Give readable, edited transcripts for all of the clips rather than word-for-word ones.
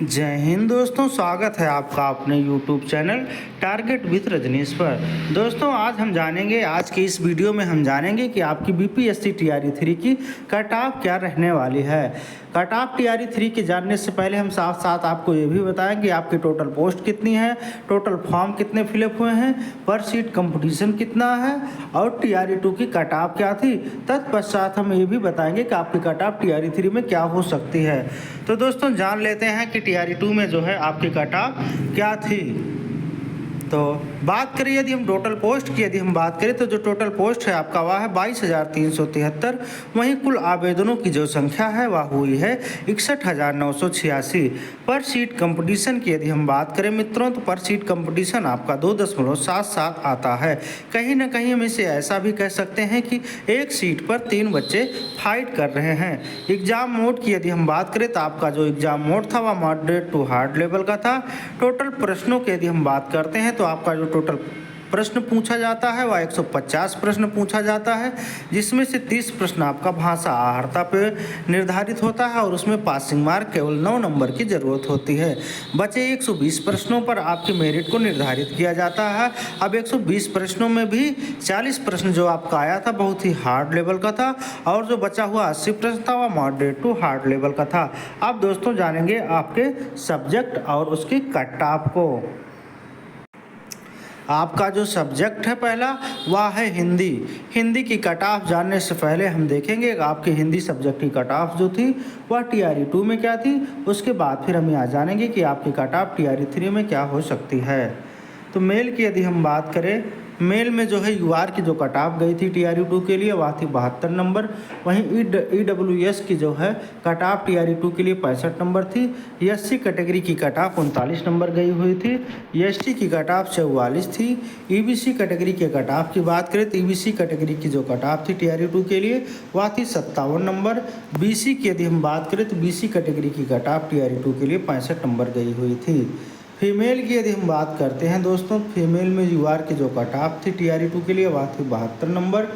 जय हिंद दोस्तों, स्वागत है आपका अपने YouTube channel target with Rajneesh पर। दोस्तों आज हम जानेंगे, आज की इस वीडियो में हम जानेंगे कि आपकी बीपीएससी टीआरई 3 की कट ऑफ क्या रहने वाली है। कट ऑफ टीआरई 3 के जानने से पहले हम साथ साथ आपको ये भी बताएं कि आपकी टोटल पोस्ट कितनी है, टोटल फॉर्म कितने फिलअप हुए हैं, पर सीट कंपटीशन कितना है और टीआरई 2 की कट ऑफ क्या थी। तत्पश्चात हम ये भी बताएंगे कि आपकी कट ऑफ टीआरई 3 में क्या हो सकती है। तो दोस्तों जान लेते हैं कि टीआरई 2 में जो है आपकी कट ऑफ क्या थी। तो बात करें यदि हम टोटल पोस्ट की यदि हम बात करें तो जो टोटल पोस्ट है आपका वह है 22,373। वहीं कुल आवेदनों की जो संख्या है वह हुई है 61,986। पर सीट कंपटीशन की यदि हम बात करें मित्रों तो पर सीट कंपटीशन आपका 2.77 आता है। कहीं ना कहीं हम इसे ऐसा भी कह सकते हैं कि एक सीट पर 3 बच्चे फाइट कर रहे हैं। एग्जाम मोड की यदि हम बात करें तो आपका जो एग्जाम मोड था वह मॉडरेट टू हार्ड लेवल का था। टोटल प्रश्नों की यदि हम बात करते हैं तो आपका जो टोटल प्रश्न पूछा जाता है वह 150 प्रश्न पूछा जाता है, जिसमें से 30 प्रश्न आपका भाषा आहर्ता पे निर्धारित होता है और उसमें पासिंग मार्क केवल 9 नंबर की ज़रूरत होती है। बचे 120 प्रश्नों पर आपकी मेरिट को निर्धारित किया जाता है। अब 120 प्रश्नों में भी 40 प्रश्न जो आपका आया था बहुत ही हार्ड लेवल का था और जो बचा हुआ 80 प्रश्न था वह मॉडरेट टू हार्ड लेवल का था। अब दोस्तों जानेंगे आपके सब्जेक्ट और उसकी कट ऑफ को। आपका जो सब्जेक्ट है पहला वह है हिंदी। हिंदी की कट ऑफ जानने से पहले हम देखेंगे आपकी हिंदी सब्जेक्ट की कट ऑफ जो थी वह टीआरई 2 में क्या थी। उसके बाद फिर हम यहाँ जानेंगे कि आपकी कट ऑफ टीआरई 3 में क्या हो सकती है। तो मेल की यदि हम बात करें, मेल में जो है यूआर की जो कट ऑफ गई थी टीआरई 2 के लिए वह थी 72 नंबर। वहीं ईडब्ल्यूएस की जो है कट ऑफ टीआरई 2 के लिए 65 नंबर थी। एससी कैटेगरी की कट ऑफ 39 नंबर गई हुई थी। एसटी की कट ऑफ 44 थी। ईबीसी कैटेगरी के कट ऑफ की बात करें तो ईबीसी कैटेगरी की जो कट ऑफ थी टीआरई 2 के लिए वह थी 57 नंबर। बीसी की यदि हम बात करें तो बीसी कैटेगरी की कट ऑफ टीआरई 2 के लिए 65 नंबर गई हुई थी। फीमेल की यदि हम बात करते हैं दोस्तों, फीमेल में यूआर की जो कट ऑफ थी टीआरई 2 के लिए वह थी 72 नंबर।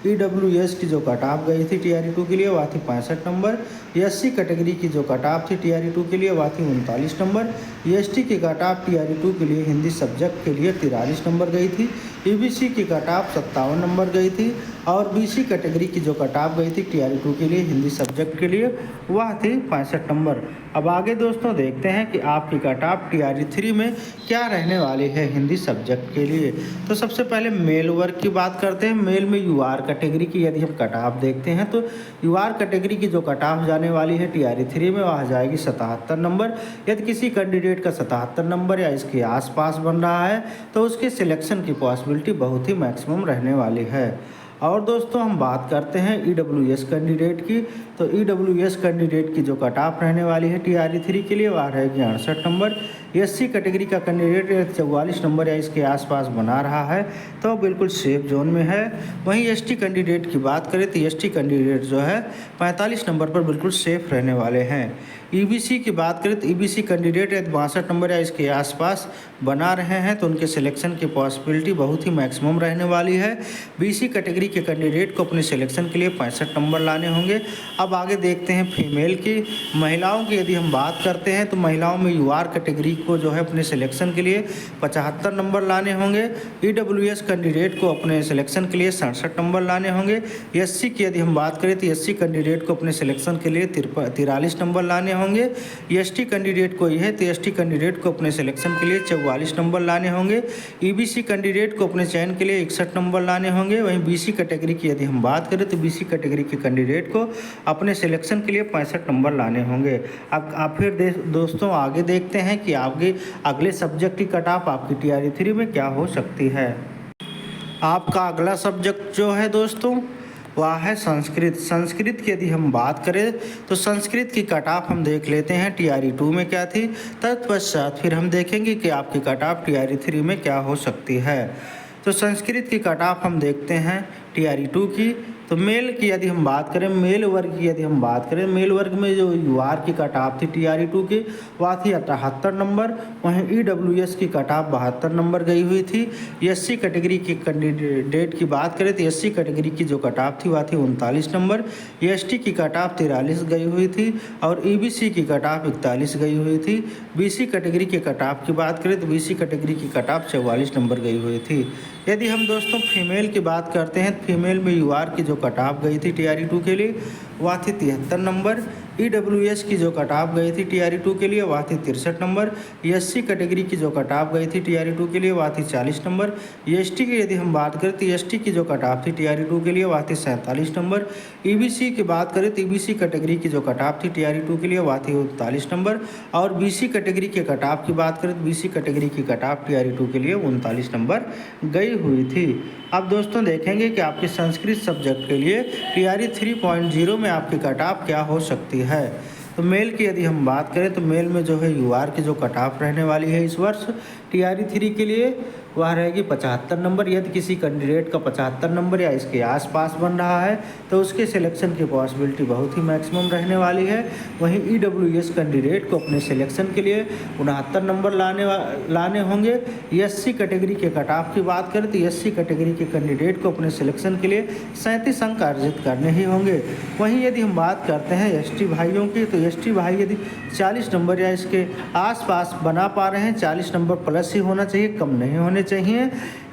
ईडब्ल्यूएस की जो कट ऑफ गई थी टीआरई 2 के लिए वह थी 65 नंबर। एससी कैटेगरी की जो कट ऑफ थी टीआरई 2 के लिए वह थी 39 नंबर। एसटी की कट ऑफ टीआरई 2 के लिए हिंदी सब्जेक्ट के लिए 43 नंबर गई थी। ईबीसी की कट ऑफ 57 नंबर गई थी और बीसी कैटेगरी की जो कट ऑफ गई थी टीआरई 2 के लिए हिंदी सब्जेक्ट के लिए वह थी 65 नंबर। अब आगे दोस्तों देखते हैं कि आपकी कट ऑफ टीआरई 3 में क्या रहने वाली है हिंदी सब्जेक्ट के लिए। तो सबसे पहले मेल वर्ग की बात करते हैं। मेल में यूआर कैटेगरी की यदि हम कट ऑफ देखते हैं तो यूआर कैटेगरी की जो कट ऑफ जाने वाली है टीआरई 3 में वह जाएगी 77 नंबर। यदि किसी कैंडिडेट का 77 नंबर या इसके आसपास बन रहा है तो उसके सिलेक्शन की पॉसिबिलिटी बहुत ही मैक्सिमम रहने वाली है। और दोस्तों हम बात करते हैं ईडब्ल्यूएस कैंडिडेट की। तो ईडब्ल्यूएस कैंडिडेट की जो कट ऑफ रहने वाली है टीआरई 3 के लिए वह रहेगी 68 नंबर। एससी कैटेगरी का कैंडिडेट 44 नंबर या इसके आसपास बना रहा है तो बिल्कुल सेफ जोन में है। वहीं एसटी कैंडिडेट की बात करें तो एसटी कैंडिडेट जो है 45 नंबर पर बिल्कुल सेफ रहने वाले हैं। ईबीसी की बात करें तो ईबीसी कैंडिडेट यदि 62 नंबर या इसके आसपास बना रहे हैं तो उनके सिलेक्शन की पॉसिबिलिटी बहुत ही मैक्सिमम रहने वाली है। बीसी कैटेगरी के कैंडिडेट को अपने सिलेक्शन के लिए 65 नंबर लाने होंगे। अब आगे देखते हैं फीमेल की। महिलाओं की यदि हम बात करते हैं तो महिलाओं में यूआर कैटेगरी को जो है अपने सिलेक्शन के लिए 75 नंबर लाने होंगे। ईडब्ल्यूएस कैंडिडेट को अपने सिलेक्शन के लिए 67 नंबर लाने होंगे। एससी की यदि हम बात करें तो एससी कैंडिडेट को अपने सिलेक्शन के लिए 43 नंबर लाने होंगे। एसटी कैंडिडेट को यह है तो एसटी कैंडिडेट को अपने सिलेक्शन के लिए 44 नंबर लाने होंगे। ईबीसी कैंडिडेट को अपने चयन के लिए 61 नंबर लाने होंगे। वहीं बीसी कैटेगरी की यदि हम बात करें तो बीसी कैटेगरी के कैंडिडेट को अपने सिलेक्शन के लिए 65 नंबर लाने होंगे। अब आप फिर दोस्तों आगे देखते हैं कि आगे अगले सब्जेक्ट की कट ऑफ आपकी टीआरई 3 में क्या हो सकती है। आपका अगला सब्जेक्ट जो है दोस्तों वह है संस्कृत। संस्कृत की यदि हम बात करें तो संस्कृत की कट ऑफ हम देख लेते हैं टीआरई 2 में क्या थी। तत्पश्चात फिर हम देखेंगे कि आपकी कट ऑफ टीआरई 3 में क्या हो सकती है। तो संस्कृत की कट ऑफ हम देखते हैं टीआरई 2 की। तो मेल की यदि हम बात करें, मेल वर्ग की यदि हम बात करें, मेल वर्ग में जो यूआर की कट ऑफ थी TRE2 की वह थी 78 नंबर। वहीं EWS की कट ऑफ 72 नंबर गई हुई थी। SC कैटेगरी के कैंडिडेट की बात करें तो SC कैटेगरी की जो कट ऑफ थी वह थी 39 नंबर। ST की कट ऑफ 43 गई हुई थी और EBC की कट ऑफ 41 गई हुई थी। BC कैटेगरी के कट ऑफ की बात करें तो BC कैटेगरी की कट ऑफ 44 नंबर गई हुई थी। यदि हम दोस्तों फीमेल की बात करते हैं तो फीमेल में यूआर की जो कट ऑफ गई थी TRE2 के लिए वह थी 73 नंबर। EWS की जो कट ऑफ गई थी TRE2 के लिए वह थी 63 नंबर। SC कैटेगरी की जो कट ऑफ गई थी TRE2 के लिए वह थी 40 नंबर। ST की यदि हम बात करें तो ST की जो कट ऑफ थी TRE2 के लिए वह थी 47 नंबर। EBC की बात करें तो EBC कैटेगरी की जो कट ऑफ थी TRE2 के लिए वह थी 39 नंबर। और BC कैटेगरी के कट ऑफ की बात करें तो BC कैटेगरी की कट ऑफ TRE2 के लिए 39 नंबर गई हुई थी। अब दोस्तों देखेंगे कि आपके संस्कृत सब्जेक्ट के लिए TRE 3.0 में आपकी कट ऑफ क्या हो सकती है। तो मेल की यदि हम बात करें तो मेल में जो है यूआर की जो कट ऑफ रहने वाली है इस वर्ष TRE 3 के लिए वह रहेगी 75 नंबर। यदि किसी कैंडिडेट का 75 नंबर या इसके आसपास बन रहा है तो उसके सिलेक्शन की पॉसिबिलिटी बहुत ही मैक्सिमम रहने वाली है। वहीं EWS कैंडिडेट को अपने सिलेक्शन के लिए 69 नंबर लाने होंगे। SC कैटेगरी के कट ऑफ की बात करें तो SC कैटेगरी के कैंडिडेट को अपने सिलेक्शन के लिए 37 अंक अर्जित करने ही होंगे। वहीं यदि हम बात करते हैं ST भाइयों की तो ST भाई यदि 40 नंबर या इसके आसपास बना पा रहे हैं, 40 नंबर प्लस ही होना चाहिए, कम नहीं होने चाहिए।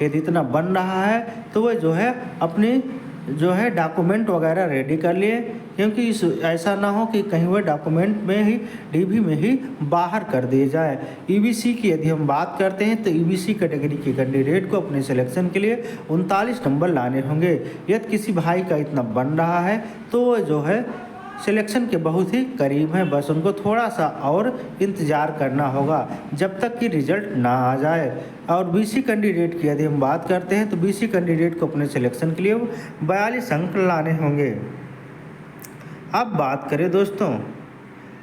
यदि इतना बन रहा है तो वह जो है अपनी जो है डॉक्यूमेंट वगैरह रेडी कर लिए, क्योंकि ऐसा ना हो कि कहीं वह डॉक्यूमेंट में ही DB में ही बाहर कर दिए जाए। EBC की यदि हम बात करते हैं तो EBC कैटेगरी के कैंडिडेट को अपने सिलेक्शन के लिए 39 नंबर लाने होंगे। यदि किसी भाई का इतना बन रहा है तो वह जो है सिलेक्शन के बहुत ही करीब हैं, बस उनको थोड़ा सा और इंतज़ार करना होगा जब तक कि रिजल्ट ना आ जाए। और BC कैंडिडेट की यदि हम बात करते हैं तो BC कैंडिडेट को अपने सिलेक्शन के लिए 42 अंक लाने होंगे। अब बात करें दोस्तों,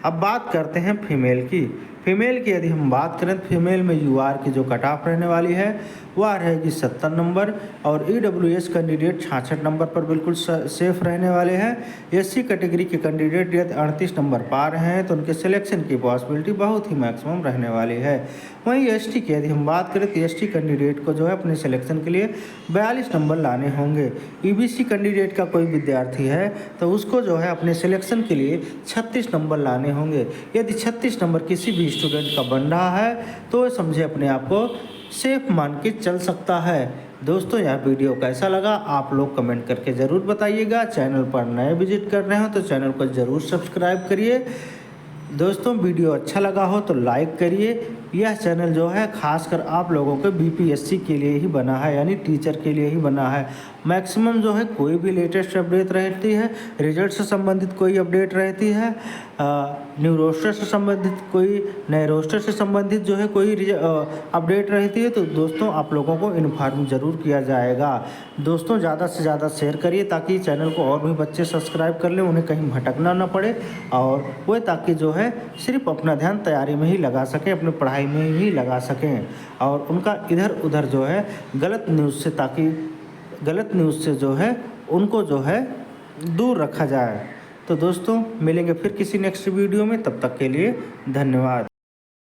अब बात करते हैं फीमेल की। फीमेल की यदि हम बात करें तो फीमेल में यूआर की जो कट ऑफ रहने वाली है वह रहेगी 70 नंबर और EWS कैंडिडेट 66 नंबर पर बिल्कुल सेफ रहने वाले हैं। SC कैटेगरी के कैंडिडेट यदि 38 नंबर पा रहे हैं तो उनके सिलेक्शन की पॉसिबिलिटी बहुत ही मैक्सिमम रहने वाली है। वहीं ST की यदि हम बात करें तो ST कैंडिडेट को जो है अपने सिलेक्शन के लिए 42 नंबर लाने होंगे। EBC कैंडिडेट का कोई विद्यार्थी है तो उसको जो है अपने सिलेक्शन के लिए 36 नंबर लाने होंगे। यदि 36 नंबर किसी भी स्टूडेंट का बन रहा है तो समझे अपने आप को सेफ मान के चल सकता है। दोस्तों यह वीडियो कैसा लगा आप लोग कमेंट करके ज़रूर बताइएगा। चैनल पर नए विजिट कर रहे हो तो चैनल को ज़रूर सब्सक्राइब करिए। दोस्तों वीडियो अच्छा लगा हो तो लाइक करिए। यह चैनल जो है खासकर आप लोगों के BPSC के लिए ही बना है, यानी टीचर के लिए ही बना है। मैक्सिमम जो है कोई भी लेटेस्ट अपडेट रहती है, रिजल्ट से संबंधित कोई अपडेट रहती है, न्यू रोस्टर से संबंधित कोई नए रोस्टर से संबंधित जो है कोई अपडेट रहती है तो दोस्तों आप लोगों को इन्फॉर्म ज़रूर किया जाएगा। दोस्तों ज़्यादा से ज़्यादा शेयर करिए ताकि चैनल को और भी बच्चे सब्सक्राइब कर लें, उन्हें कहीं भटकना ना पड़े और वह ताकि जो है सिर्फ अपना ध्यान तैयारी में ही लगा सकें, अपनी पढ़ाई में ही लगा सकें और उनका इधर उधर जो है गलत न्यूज़ से, ताकि गलत न्यूज़ से जो है उनको जो है दूर रखा जाए। तो दोस्तों मिलेंगे फिर किसी नेक्स्ट वीडियो में, तब तक के लिए धन्यवाद।